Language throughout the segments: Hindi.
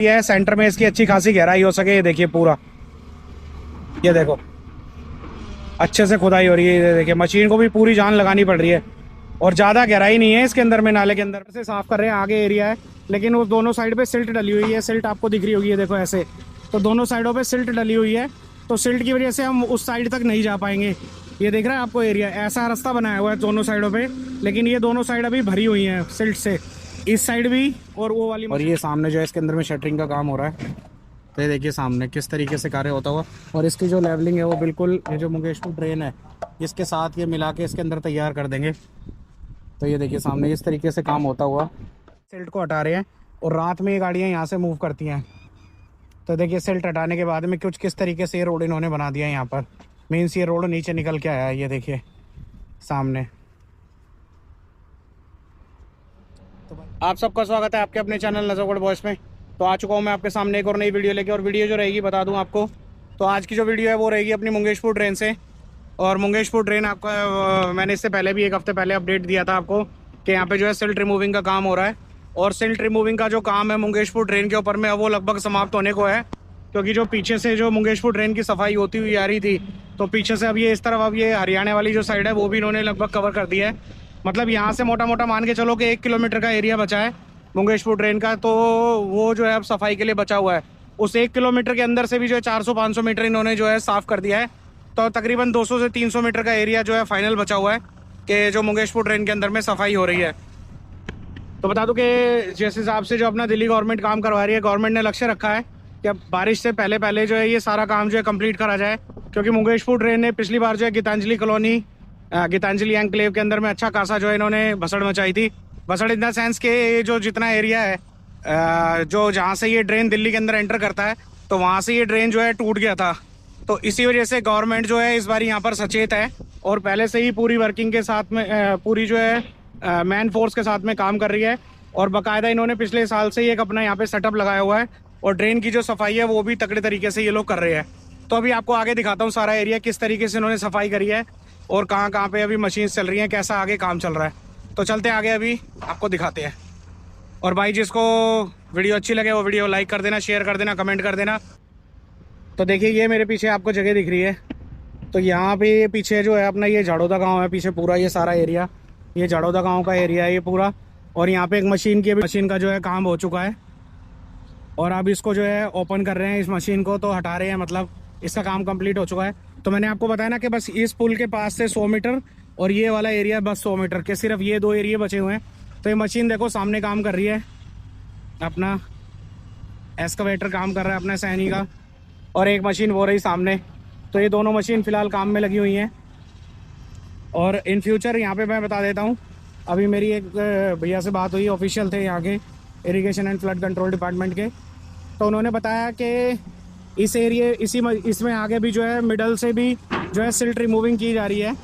ये है सेंटर में इसकी अच्छी खासी गहराई हो सके। ये देखिए पूरा, ये देखो अच्छे से खुदाई हो रही है। ये देखिए मशीन को भी पूरी जान लगानी पड़ रही है और ज़्यादा गहराई नहीं है इसके अंदर में। नाले के अंदर से साफ कर रहे हैं, आगे एरिया है लेकिन उस दोनों साइड पे सिल्ट डली हुई है। सिल्ट आपको दिख रही होगी, ये देखो ऐसे, तो दोनों साइडों पे सिल्ट डली हुई है। तो सिल्ट की वजह से हम उस साइड तक नहीं जा पाएंगे। ये देख रहे हैं आपको एरिया, ऐसा रास्ता बनाया हुआ है दोनों साइडों पे, लेकिन ये दोनों साइड अभी भरी हुई हैं सिल्ट से, इस साइड भी और वो वाली। और ये सामने जो है इसके अंदर में शटरिंग का काम हो रहा है। तो ये देखिए सामने किस तरीके से कार्य होता हुआ, और इसकी जो लेवलिंग है वो बिल्कुल ये जो मुंगेशपुर ट्रेन है इसके साथ ये मिला के इसके अंदर तैयार कर देंगे। तो ये देखिए सामने इस तरीके से काम होता हुआ सिल्ट को हटा रहे हैं, और रात में ये गाड़ियाँ यहाँ से मूव करती हैं। तो देखिए सिल्ट हटाने के बाद में कुछ किस तरीके से ये रोड इन्होंने बना दिया है यहाँ पर। मीन्स ये रोड नीचे निकल के आया है, ये देखिए सामने। तो आप सबका स्वागत है आपके अपने चैनल नजरगढ़ बॉयस में। तो आ चुका हूँ मैं आपके सामने एक और नई वीडियो लेके, और वीडियो जो रहेगी बता दूँ आपको, तो आज की जो वीडियो है वो रहेगी अपनी मुंगेशपुर ट्रेन से। और मुंगेशपुर ट्रेन आपका मैंने इससे पहले भी एक हफ्ते पहले अपडेट दिया था आपको कि यहाँ पे जो है सिल्ट रिमूविंग का काम हो रहा है। और सिल्ट रिमूविंग का जो काम है मुंगेशपुर ट्रेन के ऊपर में, वो लगभग समाप्त होने को है, क्योंकि जो पीछे से जो मुंगेशपुर ट्रेन की सफाई होती हुई आ रही थी, तो पीछे से अब ये इस तरफ, अब ये हरियाणा वाली जो साइड है वो भी इन्होंने लगभग कवर कर दिया है। मतलब यहाँ से मोटा मोटा मान के चलो कि 1 किलोमीटर का एरिया बचा है मुंगेशपुर ट्रेन का, तो वो जो है अब सफाई के लिए बचा हुआ है। उस 1 किलोमीटर के अंदर से भी जो है 400-500 मीटर इन्होंने जो है साफ़ कर दिया है। तो तकरीबन 200 से 300 मीटर का एरिया जो है फाइनल बचा हुआ है कि जो मुंगेशपुर ट्रेन के अंदर में सफाई हो रही है। तो बता दूं कि जिस हिसाब से जो अपना दिल्ली गवर्नमेंट काम करवा रही है, गवर्नमेंट ने लक्ष्य रखा है कि अब बारिश से पहले पहले जो है ये सारा काम जो है कंप्लीट करा जाए, क्योंकि मुंगेशपुर ट्रेन ने पिछली बार जो है गीतांजलि कॉलोनी, गीतांजलि एनक्लेव के अंदर में अच्छा खासा जो है इन्होंने भसड़ मचाई थी। भसड़ इन द सेंस के जो जितना एरिया है जो जहाँ से ये ड्रेन दिल्ली के अंदर एंटर करता है, तो वहाँ से ये ड्रेन जो है टूट गया था। तो इसी वजह से गवर्नमेंट जो है इस बार यहाँ पर सचेत है और पहले से ही पूरी वर्किंग के साथ में पूरी जो है मैन फोर्स के साथ में काम कर रही है। और बाकायदा इन्होंने पिछले साल से ही एक अपना यहाँ पे सेटअप लगाया हुआ है, और ड्रेन की जो सफाई है वो भी तगड़े तरीके से ये लोग कर रहे हैं। तो अभी आपको आगे दिखाता हूँ सारा एरिया किस तरीके से इन्होंने सफाई करी है, और कहाँ कहाँ पे अभी मशीन चल रही हैं, कैसा आगे काम चल रहा है। तो चलते हैं आगे, अभी आपको दिखाते हैं। और भाई जिसको वीडियो अच्छी लगे वो वीडियो लाइक कर देना, शेयर कर देना, कमेंट कर देना। तो देखिए ये मेरे पीछे आपको जगह दिख रही है, तो यहाँ पे पीछे जो है अपना ये झाड़ोदा गांव है, पीछे पूरा ये सारा एरिया, ये झाड़ोदा गांव का एरिया है ये पूरा। और यहाँ पे एक मशीन का जो है काम हो चुका है, और अब इसको जो है ओपन कर रहे हैं, इस मशीन को तो हटा रहे हैं, मतलब इसका काम कंप्लीट हो चुका है। तो मैंने आपको बताया ना कि बस इस पुल के पास से 100 मीटर और ये वाला एरिया बस 100 मीटर के, सिर्फ ये 2 एरिया बचे हुए हैं। तो ये मशीन देखो सामने काम कर रही है, अपना एक्सकवेटर काम कर रहा है अपना सैनी का, और एक मशीन वो रही सामने। तो ये दोनों मशीन फ़िलहाल काम में लगी हुई हैं। और इन फ्यूचर यहाँ पे मैं बता देता हूँ, अभी मेरी एक भैया से बात हुई, ऑफिशियल थे यहाँ के irrigation and flood control department के, तो उन्होंने बताया कि इस एरिए इसमें आगे भी जो है मिडल से भी जो है सिल्ट रिमूविंग की जा रही है।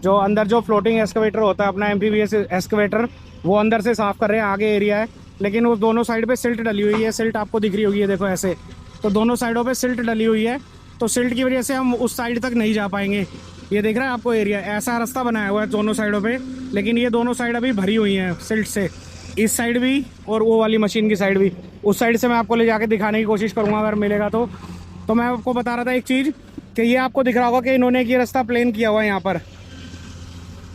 जो अंदर जो फ्लोटिंग एक्सकवेटर होता है अपना एमपीवीएस एक्सकवेटर, वो अंदर से साफ़ कर रहे हैं, आगे एरिया है, लेकिन उस दोनों साइड पे सिल्ट डली हुई है। सिल्ट आपको दिख रही होगी, ये देखो ऐसे, तो दोनों साइडों पे सिल्ट डली हुई है। तो सिल्ट की वजह से हम उस साइड तक नहीं जा पाएंगे। ये देख रहे हैं आपको एरिया, ऐसा रास्ता बनाया हुआ है दोनों साइडों पे, लेकिन ये दोनों साइड अभी भरी हुई हैं सिल्ट से, इस साइड भी और वो वाली मशीन की साइड भी। उस साइड से मैं आपको ले जाके दिखाने की कोशिश करूँगा अगर मिलेगा तो। मैं आपको बता रहा था एक चीज़ कि ये आपको दिख रहा होगा कि इन्होंने ये रास्ता प्लेन किया हुआ है यहाँ पर।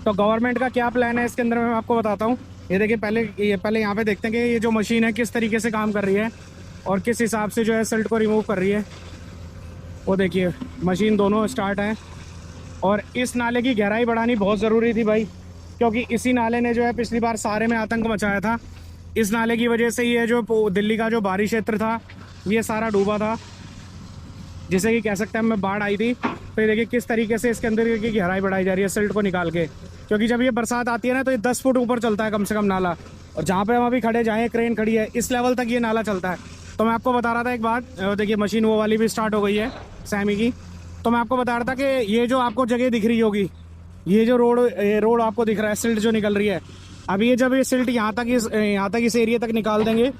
तो गवर्नमेंट का क्या प्लान है इसके अंदर मैं आपको बताता हूँ। ये देखिए पहले यहाँ पे देखते हैं कि ये जो मशीन है किस तरीके से काम कर रही है और किस हिसाब से जो है सिल्ट को रिमूव कर रही है। वो देखिए मशीन दोनों स्टार्ट हैं, और इस नाले की गहराई बढ़ानी बहुत ज़रूरी थी भाई, क्योंकि इसी नाले ने जो है पिछली बार सारे में आतंक मचाया था। इस नाले की वजह से ये जो दिल्ली का जो बाहरी क्षेत्र था ये सारा डूबा था, जिसे कि कह सकते हैं हमें बाढ़ आई थी। तो देखिए किस तरीके से इसके अंदर की गहराई बढ़ाई जा रही है सिल्ट को निकाल के, क्योंकि जब ये बरसात आती है ना तो ये 10 फुट ऊपर चलता है कम से कम नाला, और जहाँ पे हम अभी खड़े, जहाँ क्रेन खड़ी है, इस लेवल तक ये नाला चलता है। तो मैं आपको बता रहा था एक बात, देखिए मशीन वो वाली भी स्टार्ट हो गई है सैमी की। तो मैं आपको बता रहा था कि ये जो आपको जगह दिख रही होगी, ये जो रोड आपको दिख रहा है, सिल्ट जो निकल रही है, अब ये जब ये सिल्ट यहाँ तक इस एरिया तक निकाल देंगे,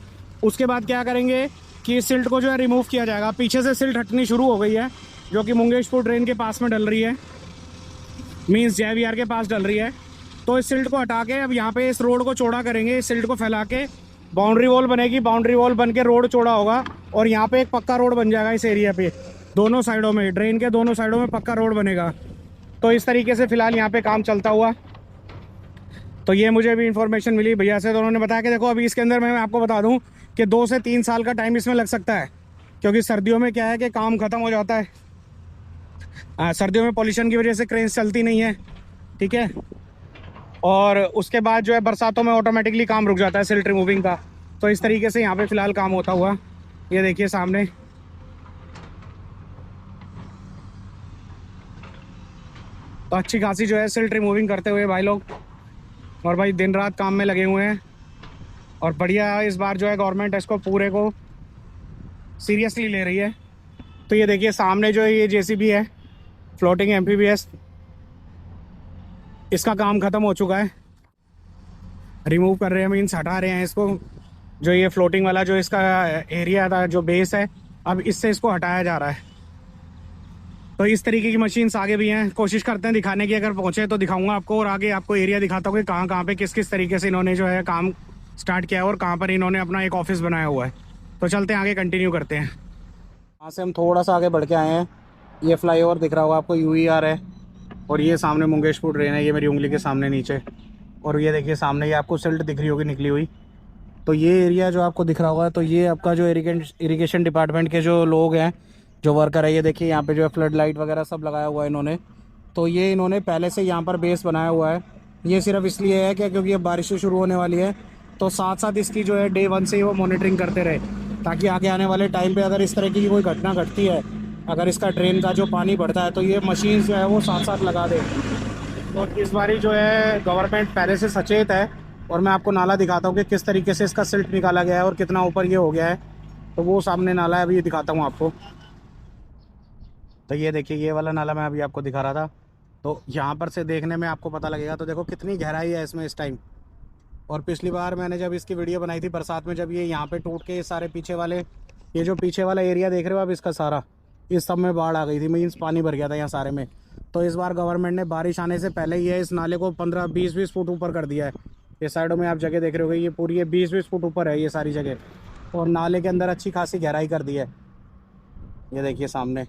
उसके बाद क्या करेंगे कि इस सिल्ट को जो है रिमूव किया जाएगा। पीछे से सिल्ट हटनी शुरू हो गई है, जो कि मुंगेशपुर ट्रेन के पास में डल रही है, मीन्स JVR के पास डल रही है। तो इस सिल्ट को हटा के अब यहाँ पे इस रोड को चौड़ा करेंगे, इस सिल्ट को फैला के बाउंड्री वॉल बनेगी, बाउंड्री वॉल बन के रोड चौड़ा होगा और यहाँ पे एक पक्का रोड बन जाएगा इस एरिया पे। दोनों साइडों में, ड्रेन के दोनों साइडों में पक्का रोड बनेगा। तो इस तरीके से फिलहाल यहाँ पे काम चलता हुआ। तो ये मुझे भी इन्फॉर्मेशन मिली भैया से, तो उन्होंने बताया कि देखो अभी इसके अंदर मैं आपको बता दूं कि 2 से 3 साल का टाइम इसमें लग सकता है, क्योंकि सर्दियों में क्या है कि काम ख़त्म हो जाता है। सर्दियों में पॉल्यूशन की वजह से क्रेन्स चलती नहीं है, ठीक है। और उसके बाद जो है बरसातों में ऑटोमेटिकली काम रुक जाता है सिल्ट रिमूविंग का। तो इस तरीके से यहाँ पे फ़िलहाल काम होता हुआ। ये देखिए सामने तो अच्छी खासी जो है सिल्ट रिमूविंग करते हुए भाई लोग, और भाई दिन रात काम में लगे हुए हैं। और बढ़िया इस बार जो है गवर्नमेंट इसको पूरे को सीरियसली ले रही है। तो ये देखिए सामने जो है ये जेसीबी है, फ्लोटिंग एम्फीबियस, इसका काम ख़त्म हो चुका है। रिमूव कर रहे हैं, मीन्स हटा रहे हैं इसको। जो ये फ्लोटिंग वाला जो इसका एरिया था, जो बेस है, अब इससे इसको हटाया जा रहा है। तो इस तरीके की मशीन्स आगे भी हैं, कोशिश करते हैं दिखाने की, अगर पहुंचे तो दिखाऊंगा आपको, और आगे आपको एरिया दिखाता हूँ कि कहाँ कहाँ पे किस किस तरीके से इन्होंने जो है काम स्टार्ट किया है और कहाँ पर इन्होंने अपना एक ऑफिस बनाया हुआ है। तो चलते हैं आगे, कंटिन्यू करते हैं। वहाँ से हम थोड़ा सा आगे बढ़ के आए हैं। ये फ्लाईओवर दिख रहा होगा आपको, UER है, और ये सामने मुंगेशपुर ट्रेन है, ये मेरी उंगली के सामने नीचे। और ये देखिए सामने ये आपको सिल्ट दिख रही होगी निकली हुई। तो ये एरिया जो आपको दिख रहा होगा, तो ये आपका जो इरिगेशन डिपार्टमेंट के जो लोग हैं, जो वर्कर है, ये देखिए यहाँ पे जो है फ्लड लाइट वगैरह सब लगाया हुआ है इन्होंने। तो ये इन्होंने पहले से यहाँ पर बेस बनाया हुआ है। ये सिर्फ इसलिए है कि क्योंकि अब बारिशें शुरू होने वाली है, तो साथ साथ इसकी जो है डे 1 से ही वो मॉनिटरिंग करते रहे, ताकि आगे आने वाले टाइम पे अगर इस तरह की कोई घटना घटती है, अगर इसका ड्रेन का जो पानी बढ़ता है, तो ये मशीन जो है वो साथ साथ लगा दे। और इस बारी जो है गवर्नमेंट पहले से सचेत है, और मैं आपको नाला दिखाता हूँ कि किस तरीके से इसका सिल्ट निकाला गया है और कितना ऊपर ये हो गया है। तो वो सामने नाला है, अभी ये दिखाता हूँ आपको। तो ये देखिए ये वाला नाला मैं अभी आपको दिखा रहा था। तो यहाँ पर से देखने में आपको पता लगेगा। तो देखो कितनी गहराई है इसमें इस टाइम। और पिछली बार मैंने जब इसकी वीडियो बनाई थी बरसात में, जब ये यहाँ पे टूट के ये सारे पीछे वाले, ये जो पीछे वाला एरिया देख रहे हो आप, इसका सारा, इस सब में बाढ़ आ गई थी, मीन्स पानी भर गया था यहाँ सारे में। तो इस बार गवर्नमेंट ने बारिश आने से पहले ही है इस नाले को 15-20 फुट ऊपर कर दिया है। ये साइडों में आप जगह देख रहे हो, ये पूरी ये 20 फुट ऊपर है ये सारी जगह, और नाले के अंदर अच्छी खासी गहराई कर दी है, ये देखिए सामने।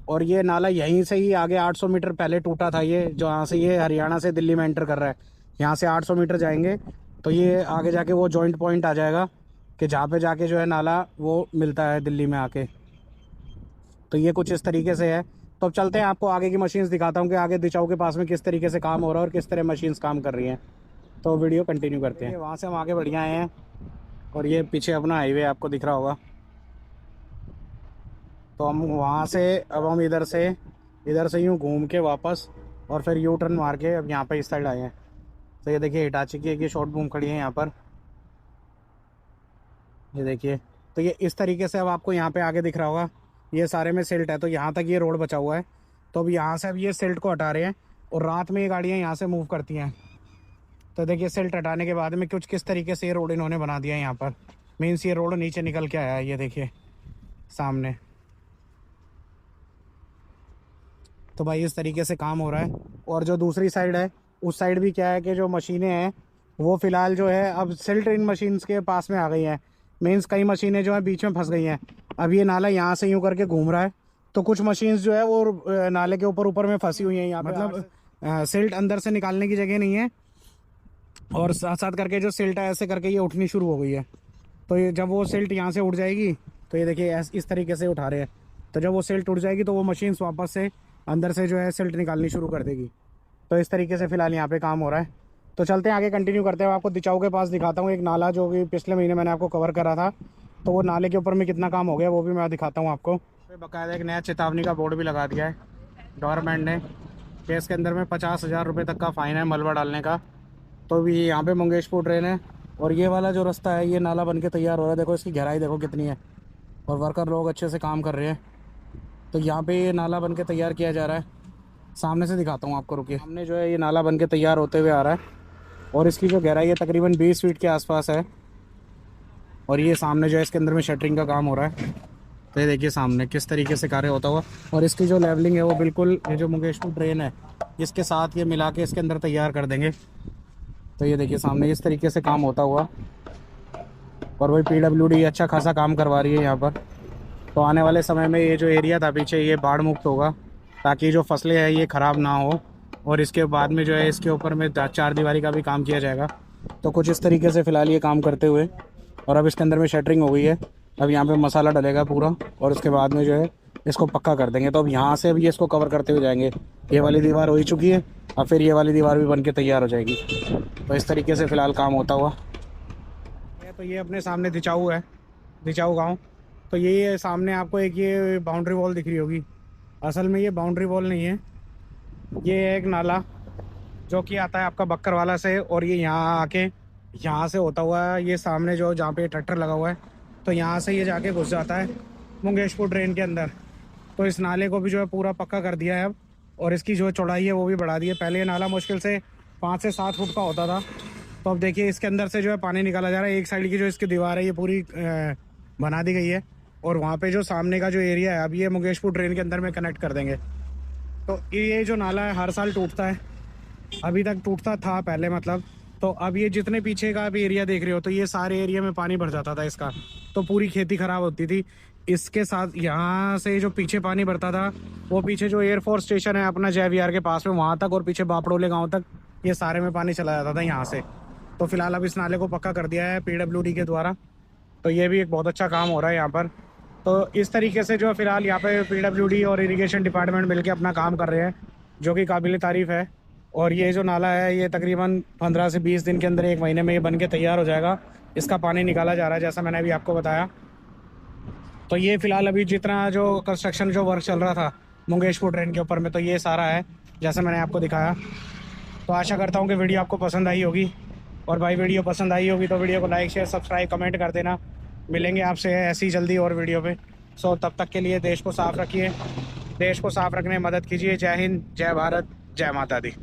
और ये नाला यहीं से ही आगे 800 मीटर पहले टूटा था, ये जो यहाँ से ये हरियाणा से दिल्ली में एंटर कर रहा है, यहाँ से 800 मीटर जाएंगे तो ये आगे जाके वो जॉइंट पॉइंट आ जाएगा कि जहाँ पे जाके जो है नाला वो मिलता है दिल्ली में आके। तो ये कुछ इस तरीके से है। तो अब चलते हैं, आपको आगे की मशीन्स दिखाता हूँ कि आगे दिचाऊ के पास में किस तरीके से काम हो रहा है और किस तरह मशीन्स काम कर रही हैं। तो वीडियो कंटिन्यू करते हैं। वहाँ से हम आगे बढ़िया आए हैं, और ये पीछे अपना हाईवे आपको दिख रहा होगा। तो हम वहाँ से अब हम इधर से यूँ घूम के वापस और फिर यू टर्न मार के अब यहाँ पे इस साइड आए हैं। तो ये देखिए हिटाची की एक ये शॉर्ट बूम खड़ी है यहाँ पर, ये देखिए। तो ये इस तरीके से अब आपको यहाँ पे आगे दिख रहा होगा, ये सारे में सिल्ट है, तो यहाँ तक ये रोड बचा हुआ है। तो अब यहाँ से अब ये सिल्ट को हटा रहे हैं, और रात में ये गाड़ियाँ यहाँ से मूव करती हैं। तो देखिए सिल्ट हटाने के बाद में कुछ किस तरीके से ये रोड इन्होंने बना दिया है यहाँ पर, मीन्स ये रोड नीचे निकल के आया है, ये देखिए सामने। तो भाई इस तरीके से काम हो रहा है। और जो दूसरी साइड है, उस साइड भी क्या है कि जो मशीनें हैं वो फ़िलहाल जो है अब सिल्ट इन मशीन्स के पास में आ गई हैं, मीन्स कई मशीनें जो है बीच में फंस गई हैं। अब ये नाला यहाँ से यूँ करके घूम रहा है, तो कुछ मशीन्स जो है वो नाले के ऊपर में फंसी हुई हैं यहाँ, मतलब सिल्ट अंदर से निकालने की जगह नहीं है, और साथ साथ करके जो सिल्ट है ऐसे करके ये उठनी शुरू हो गई है। तो ये जब वो सिल्ट यहाँ से उठ जाएगी, तो ये देखिए इस तरीके से उठा रहे हैं, तो जब वो सिल्ट उठ जाएगी तो वो मशीन्स वापस से अंदर से जो है सिल्ट निकालनी शुरू कर देगी। तो इस तरीके से फ़िलहाल यहाँ पे काम हो रहा है। तो चलते हैं आगे, कंटिन्यू करते हैं। आपको दिचाऊ के पास दिखाता हूँ एक नाला जो कि पिछले महीने मैंने आपको कवर करा था, तो वो नाले के ऊपर में कितना काम हो गया वो भी मैं दिखाता हूँ आपको। बाकायदा एक नया चेतावनी का बोर्ड भी लगा दिया है गवर्नमेंट ने, कि इसके अंदर में 50,000 रुपये तक का फ़ाइन है मलबा डालने का। तो भी यहाँ पे मुंगेशपुर ट्रेन है, और ये वाला जो रास्ता है ये नाला बन के तैयार हो रहा है, देखो इसकी गहराई देखो कितनी है, और वर्कर लोग अच्छे से काम कर रहे हैं। तो यहाँ पे ये नाला बन के तैयार किया जा रहा है, सामने से दिखाता हूँ आपको, रुकिए। सामने जो है ये नाला बन के तैयार होते हुए आ रहा है, और इसकी जो गहराई है तकरीबन 20 फीट के आसपास है। और ये सामने जो है इसके अंदर में शटरिंग का काम हो रहा है। तो ये देखिए सामने किस तरीके से कार्य होता हुआ, और इसकी जो लेवलिंग है वो बिल्कुल ये जो मुंगेशपुर ट्रेन है इसके साथ ये मिला के इसके अंदर तैयार कर देंगे। तो ये देखिए सामने इस तरीके से काम होता हुआ। और वही PWD अच्छा खासा काम करवा रही है यहाँ पर। तो आने वाले समय में ये जो एरिया था पीछे, ये बाढ़ मुक्त होगा, ताकि जो फसलें हैं ये ख़राब ना हो। और इसके बाद में जो है इसके ऊपर में चार दीवारी का भी काम किया जाएगा। तो कुछ इस तरीके से फ़िलहाल ये काम करते हुए, और अब इसके अंदर में शटरिंग हो गई है। अब यहाँ पे मसाला डलेगा पूरा, और उसके बाद में जो है इसको पक्का कर देंगे। तो अब यहाँ से अभी इसको कवर करते हुए जाएंगे। ये वाली दीवार हो ही चुकी है, अब फिर ये वाली दीवार भी बन के तैयार हो जाएगी। तो इस तरीके से फ़िलहाल काम होता हुआ। तो ये अपने सामने दिचाऊ है, दिचाऊ गाँव। तो ये सामने आपको एक ये बाउंड्री वॉल दिख रही होगी। असल में ये बाउंड्री वॉल नहीं है, ये है एक नाला जो कि आता है आपका बक्करवाला से, और ये यहाँ आके यहाँ से होता हुआ ये सामने जो जहाँ पे ट्रैक्टर लगा हुआ है, तो यहाँ से ये जाके घुस जाता है मुंगेशपुर ड्रेन के अंदर। तो इस नाले को भी जो है पूरा पक्का कर दिया है अब, और इसकी जो चौड़ाई है वो भी बढ़ा दी है। पहले ये नाला मुश्किल से 5 से 7 फुट का होता था। तो अब देखिए इसके अंदर से जो है पानी निकाला जा रहा है। एक साइड की जो इसकी दीवार है ये पूरी बना दी गई है, और वहाँ पे जो सामने का जो एरिया है अब ये मुंगेशपुर ड्रेन के अंदर में कनेक्ट कर देंगे। तो ये जो नाला है हर साल टूटता है, अभी तक टूटता था पहले मतलब। तो अब ये जितने पीछे का भी एरिया देख रहे हो, तो ये सारे एरिया में पानी भर जाता था इसका, तो पूरी खेती ख़राब होती थी। इसके साथ यहाँ से जो पीछे पानी भरता था, वो पीछे जो एयरफोर्स स्टेशन है अपना जय विहार के पास में, वहाँ तक, और पीछे बापड़ोले गाँव तक, ये सारे में पानी चला जाता था यहाँ से। तो फिलहाल अब इस नाले को पक्का कर दिया है PWD के द्वारा। तो ये भी एक बहुत अच्छा काम हो रहा है यहाँ पर। तो इस तरीके से जो फिलहाल यहाँ पे PWD और इरिगेशन डिपार्टमेंट मिलकर अपना काम कर रहे हैं, जो कि काबिल तारीफ़ है। और ये जो नाला है ये तकरीबन 15 से 20 दिन के अंदर, 1 महीने में ये बन के तैयार हो जाएगा। इसका पानी निकाला जा रहा है जैसा मैंने अभी आपको बताया। तो ये फ़िलहाल अभी जितना जो कंस्ट्रक्शन जो वर्क चल रहा था मुंगेशपुर ड्रेन के ऊपर में, तो ये सारा है जैसा मैंने आपको दिखाया। तो आशा करता हूँ कि वीडियो आपको पसंद आई होगी। और भाई वीडियो पसंद आई होगी तो वीडियो को लाइक, शेयर, सब्सक्राइब, कमेंट कर देना। मिलेंगे आपसे ऐसी जल्दी और वीडियो पे। सो तब तक के लिए देश को साफ़ रखिए, देश को साफ़ रखने में मदद कीजिए। जय हिंद, जय भारत, जय माता दी।